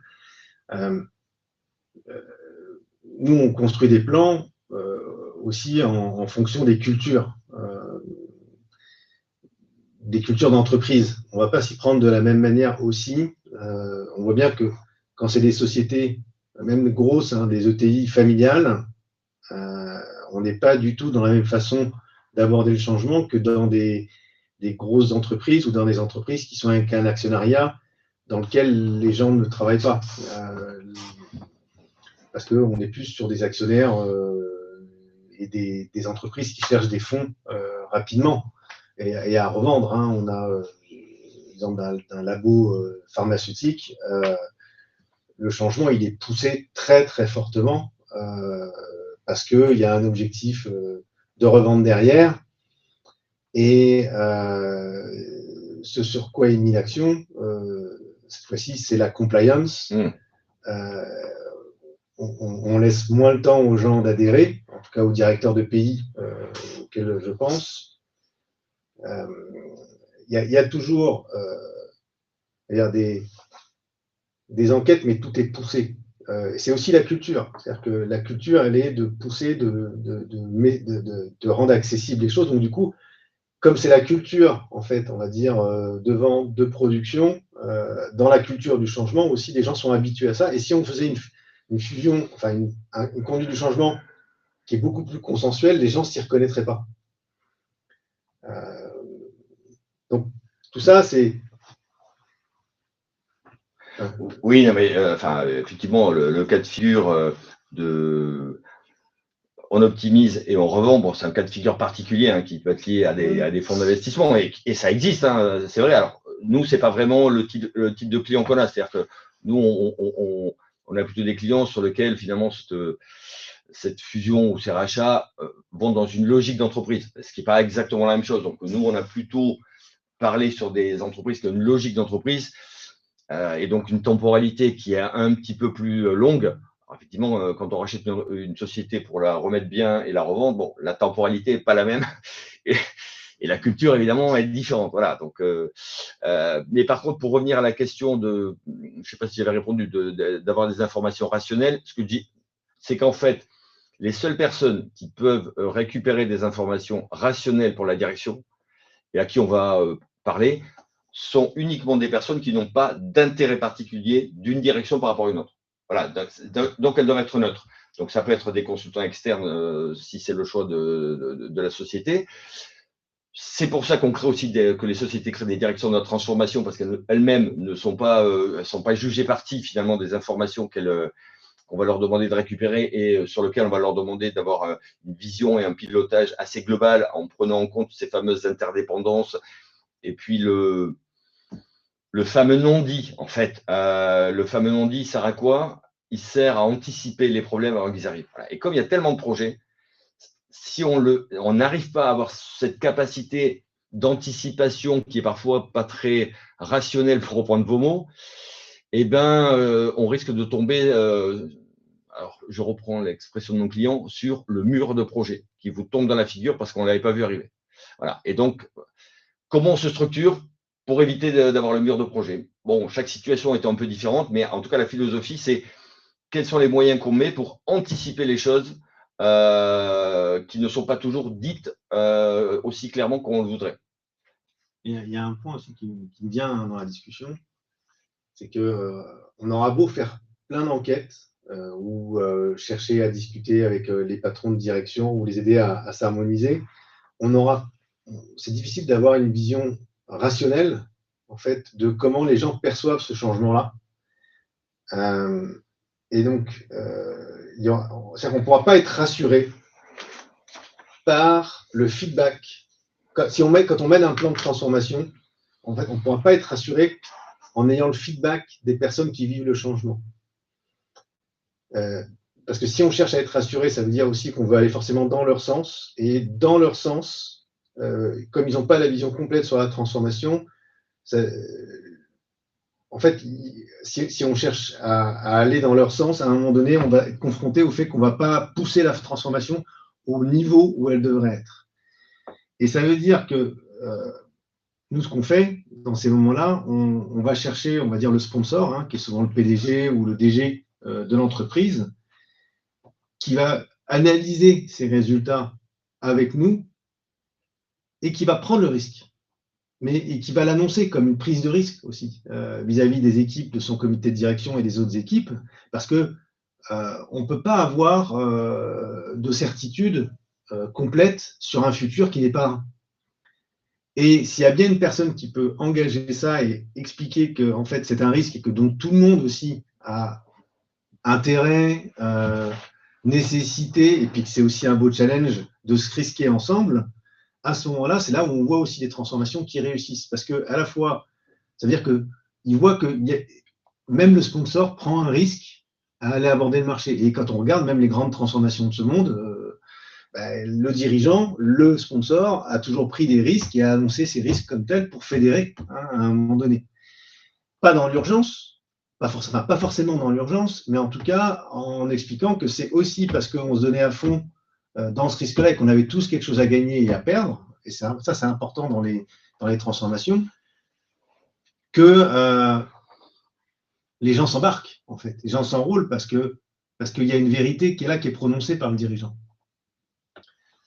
Nous, on construit des plans aussi en fonction des cultures d'entreprise. On ne va pas s'y prendre de la même manière aussi. On voit bien que quand c'est des sociétés, même grosses, des ETI familiales, on n'est pas du tout dans la même façon d'aborder le changement que dans des grosses entreprises ou dans des entreprises qui sont avec un actionnariat dans lequel les gens ne travaillent pas. Parce qu'on est plus sur des actionnaires et des entreprises qui cherchent des fonds rapidement et à revendre. Hein. On a l'exemple d'un labo pharmaceutique. Le changement, il est poussé très, très fortement parce qu'il y a un objectif de revente derrière. Et ce sur quoi est mis l'action, cette fois-ci, c'est la compliance. On laisse moins le temps aux gens d'adhérer, en tout cas aux directeurs de pays auxquels je pense. Il y a toujours des enquêtes, mais tout est poussé. C'est aussi la culture. C'est-à-dire que la culture, elle est de pousser, de rendre accessibles les choses. Donc, du coup, comme c'est la culture, en fait, on va dire, de vente, de production, dans la culture du changement aussi, les gens sont habitués à ça. Et si on faisait une fusion, enfin une conduite du changement qui est beaucoup plus consensuelle, les gens ne s'y reconnaîtraient pas. Donc, tout ça, c'est… Oui, non, mais effectivement, le cas de figure on optimise et on revend, bon, c'est un cas de figure particulier hein, qui peut être lié à des fonds d'investissement et ça existe, hein, c'est vrai. Alors, nous, c'est pas vraiment le type de client qu'on a. C'est-à-dire que nous, on a plutôt des clients sur lesquels, finalement, cette fusion ou ces rachats vont dans une logique d'entreprise, ce qui n'est pas exactement la même chose. Donc, nous, on a plutôt parlé sur des entreprises qui ont une logique d'entreprise et donc une temporalité qui est un petit peu plus longue. Alors, effectivement, quand on rachète une société pour la remettre bien et la revendre, bon, la temporalité n'est pas la même et la culture, évidemment, est différente. Voilà. Donc, mais par contre, pour revenir à la question je ne sais pas si j'avais répondu, d'avoir des informations rationnelles, ce que je dis, c'est qu'en fait, les seules personnes qui peuvent récupérer des informations rationnelles pour la direction et à qui on va parler sont uniquement des personnes qui n'ont pas d'intérêt particulier d'une direction par rapport à une autre. Voilà, donc elles doivent être neutres. Donc ça peut être des consultants externes si c'est le choix de la société. C'est pour ça qu'on crée aussi que les sociétés créent des directions de la transformation parce qu'elles-mêmes ne sont pas jugées parties finalement des informations qu'on va leur demander de récupérer et sur lequel on va leur demander d'avoir une vision et un pilotage assez global en prenant en compte ces fameuses interdépendances et puis le fameux non-dit, en fait. Le fameux non-dit, il sert à quoi? Il sert à anticiper les problèmes avant qu'ils arrivent. Voilà. Et comme il y a tellement de projets, si on n'arrive pas à avoir cette capacité d'anticipation qui est parfois pas très rationnelle pour reprendre vos mots, eh ben, on risque de tomber, alors je reprends l'expression de mon client, sur le mur de projet qui vous tombe dans la figure parce qu'on ne l'avait pas vu arriver. Voilà. Et donc, comment on se structure pour éviter d'avoir le mur de projet? Bon, chaque situation est un peu différente, mais en tout cas, la philosophie, c'est quels sont les moyens qu'on met pour anticiper les choses qui ne sont pas toujours dites aussi clairement qu'on le voudrait. Il y a un point aussi qui me vient dans la discussion, c'est qu'on aura beau faire plein d'enquêtes ou chercher à discuter avec les patrons de direction ou les aider à s'harmoniser, c'est difficile d'avoir une vision rationnelle en fait de comment les gens perçoivent ce changement-là. Et donc, c'est-à-dire qu'on ne pourra pas être rassuré par le feedback. Quand on mène un plan de transformation, en fait, on ne pourra pas être rassuré en ayant le feedback des personnes qui vivent le changement. Parce que si on cherche à être rassuré, ça veut dire aussi qu'on veut aller forcément dans leur sens. Et dans leur sens, comme ils n'ont pas la vision complète sur la transformation, en fait, si on cherche à aller dans leur sens, à un moment donné, on va être confronté au fait qu'on ne va pas pousser la transformation au niveau où elle devrait être. Et ça veut dire que nous, ce qu'on fait dans ces moments-là, on va chercher, on va dire, le sponsor, hein, qui est souvent le PDG ou le DG de l'entreprise, qui va analyser ces résultats avec nous et qui va prendre le risque. Et qui va l'annoncer comme une prise de risque aussi vis-à-vis des équipes de son comité de direction et des autres équipes, parce que on ne peut pas avoir de certitude complète sur un futur qui n'est pas un. Et s'il y a bien une personne qui peut engager ça et expliquer que en fait c'est un risque et que donc tout le monde aussi a intérêt, nécessité, et puis que c'est aussi un beau challenge de se risquer ensemble, à ce moment-là, c'est là où on voit aussi des transformations qui réussissent. Parce que à la fois, ça veut dire qu'il voit que même le sponsor prend un risque à aller aborder le marché. Et quand on regarde même les grandes transformations de ce monde, le dirigeant, le sponsor, a toujours pris des risques et a annoncé ces risques comme tels pour fédérer à un moment donné. Pas dans l'urgence, pas forcément dans l'urgence, mais en tout cas en expliquant que c'est aussi parce qu'on se donnait à fond dans ce risque-là et qu'on avait tous quelque chose à gagner et à perdre, et ça c'est important dans les transformations, que les gens s'embarquent, en fait. Les gens s'enroulent parce qu'il y a une vérité qui est là, qui est prononcée par le dirigeant.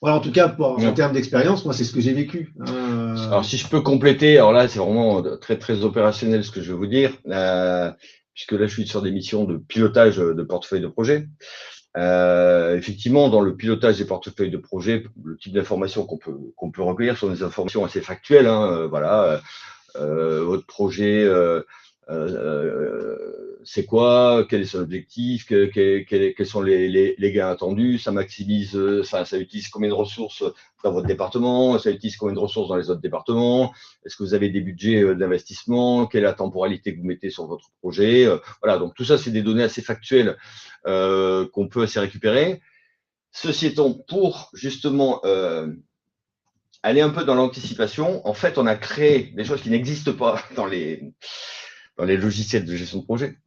Voilà, en tout cas, en termes d'expérience, moi, c'est ce que j'ai vécu. Alors, si je peux compléter, alors là, c'est vraiment très, très opérationnel ce que je vais vous dire, puisque là, je suis sur des missions de pilotage de portefeuille de projet. Effectivement, dans le pilotage des portefeuilles de projet, le type d'informations qu'on peut recueillir sont des informations assez factuelles. Voilà, votre projet, c'est quoi, quel est son objectif, quels sont les gains attendus, ça maximise, ça utilise combien de ressources dans votre département, ça utilise combien de ressources dans les autres départements, est-ce que vous avez des budgets d'investissement, quelle est la temporalité que vous mettez sur votre projet, voilà, donc tout ça, c'est des données assez factuelles qu'on peut assez récupérer. Ceci étant, pour justement aller un peu dans l'anticipation, en fait, on a créé des choses qui n'existent pas dans les logiciels de gestion de projet.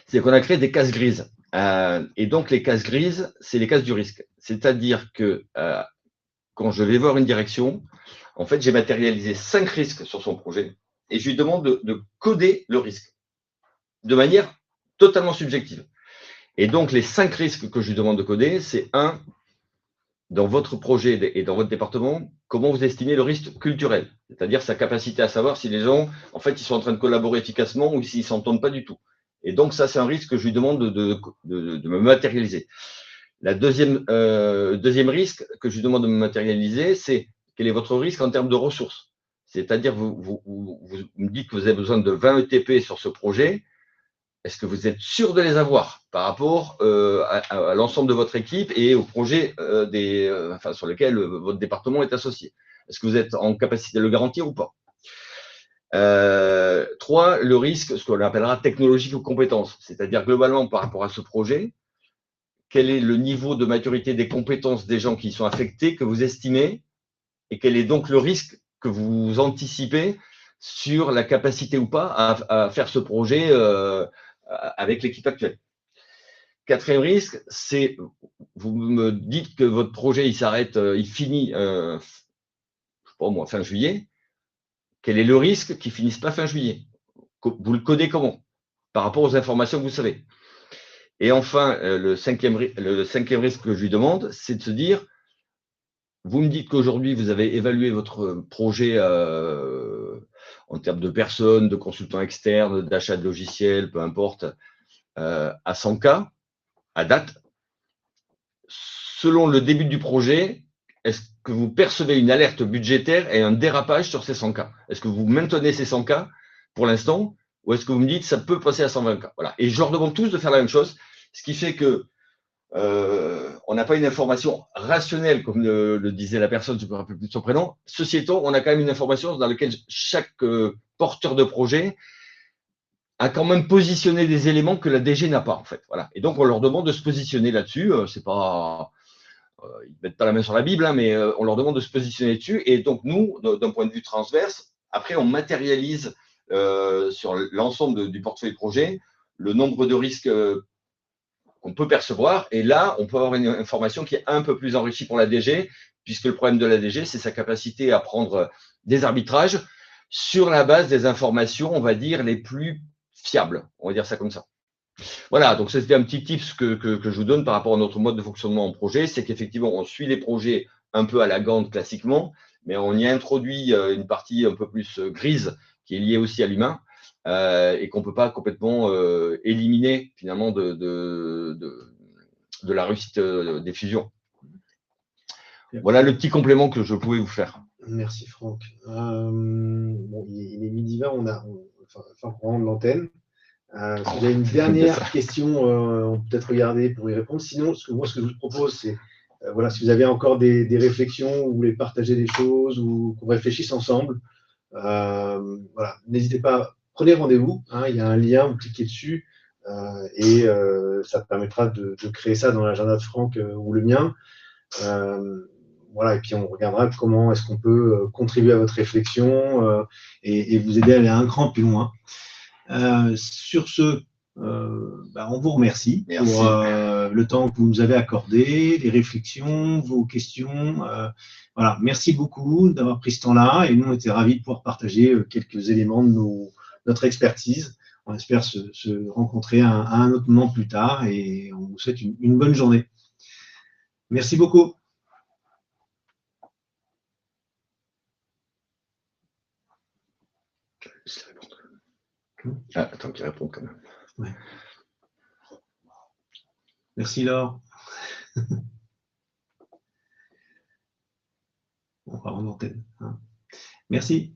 C'est qu'on a créé des cases grises. Et donc, les cases grises, c'est les cases du risque. C'est-à-dire que quand je vais voir une direction, en fait, j'ai matérialisé 5 risques sur son projet et je lui demande de coder le risque de manière totalement subjective. Et donc, les 5 risques que je lui demande de coder, c'est 1, dans votre projet et dans votre département, comment vous estimez le risque culturel, c'est-à-dire sa capacité à savoir si les gens, en fait, ils sont en train de collaborer efficacement ou s'ils ne s'entendent pas du tout. Et donc, ça, c'est un risque que je lui demande de me matérialiser. La deuxième risque que je lui demande de me matérialiser, c'est quel est votre risque en termes de ressources. C'est-à-dire, vous me dites que vous avez besoin de 20 ETP sur ce projet. Est-ce que vous êtes sûr de les avoir par rapport à l'ensemble de votre équipe et au projet sur lequel votre département est associé? Est-ce que vous êtes en capacité de le garantir ou pas? 3, le risque, ce qu'on appellera technologique ou compétence, c'est-à-dire globalement par rapport à ce projet, quel est le niveau de maturité des compétences des gens qui y sont affectés que vous estimez et quel est donc le risque que vous anticipez sur la capacité ou pas à faire ce projet avec l'équipe actuelle. 4e risque, c'est vous me dites que votre projet il s'arrête, il finit, je sais pas moi, fin juillet. Quel est le risque qu'il ne finisse pas fin juillet? Vous le codez comment par rapport aux informations que vous savez? Et enfin, le cinquième risque que je lui demande, c'est de se dire, vous me dites qu'aujourd'hui, vous avez évalué votre projet en termes de personnes, de consultants externes, d'achat de logiciels, peu importe, à 100K, à date. Selon le début du projet, est-ce que vous percevez une alerte budgétaire et un dérapage sur ces 100K? Est-ce que vous maintenez ces 100K pour l'instant ou est-ce que vous me dites ça peut passer à 120K? Voilà. Et je leur demande tous de faire la même chose, ce qui fait que on n'a pas une information rationnelle, comme le disait la personne, je ne me rappelle plus de son prénom. Ceci étant, on a quand même une information dans laquelle chaque porteur de projet a quand même positionné des éléments que la DG n'a pas, en fait. Voilà. Et donc, on leur demande de se positionner là-dessus. C'est pas, ils ne mettent pas la main sur la Bible, hein, mais on leur demande de se positionner dessus. Et donc, nous, d'un point de vue transverse, après, on matérialise sur l'ensemble du portefeuille projet le nombre de risques qu'on peut percevoir. Et là, on peut avoir une information qui est un peu plus enrichie pour la DG, puisque le problème de la DG, c'est sa capacité à prendre des arbitrages sur la base des informations, on va dire, les plus fiables. On va dire ça comme ça. Voilà, donc c'était un petit tips que je vous donne par rapport à notre mode de fonctionnement en projet, c'est qu'effectivement, on suit les projets un peu à la Gantt classiquement, mais on y introduit une partie un peu plus grise qui est liée aussi à l'humain et qu'on ne peut pas complètement éliminer finalement de la réussite des fusions. Voilà le petit complément que je pouvais vous faire. Merci Franck. Bon, il est midi 20, on va rendre l'antenne. Si vous avez une dernière question, on peut peut-être regarder pour y répondre. Sinon, ce que je vous propose, c'est voilà, si vous avez encore des réflexions, ou vous voulez partager des choses, ou qu'on réfléchisse ensemble, voilà, n'hésitez pas, prenez rendez-vous. Hein, il y a un lien, vous cliquez dessus et ça permettra de créer ça dans l'agenda de Franck ou le mien. Voilà, et puis on regardera comment est-ce qu'on peut contribuer à votre réflexion et vous aider à aller un cran plus loin. Sur ce, on vous remercie pour le temps que vous nous avez accordé, les réflexions, vos questions. Voilà, merci beaucoup d'avoir pris ce temps-là et nous on était ravis de pouvoir partager quelques éléments de notre expertise. On espère se rencontrer à un autre moment plus tard et on vous souhaite une bonne journée. Merci beaucoup. Ah, attends qu'il réponde quand même. Ouais. Merci Laure. On va en antenne. Hein. Merci.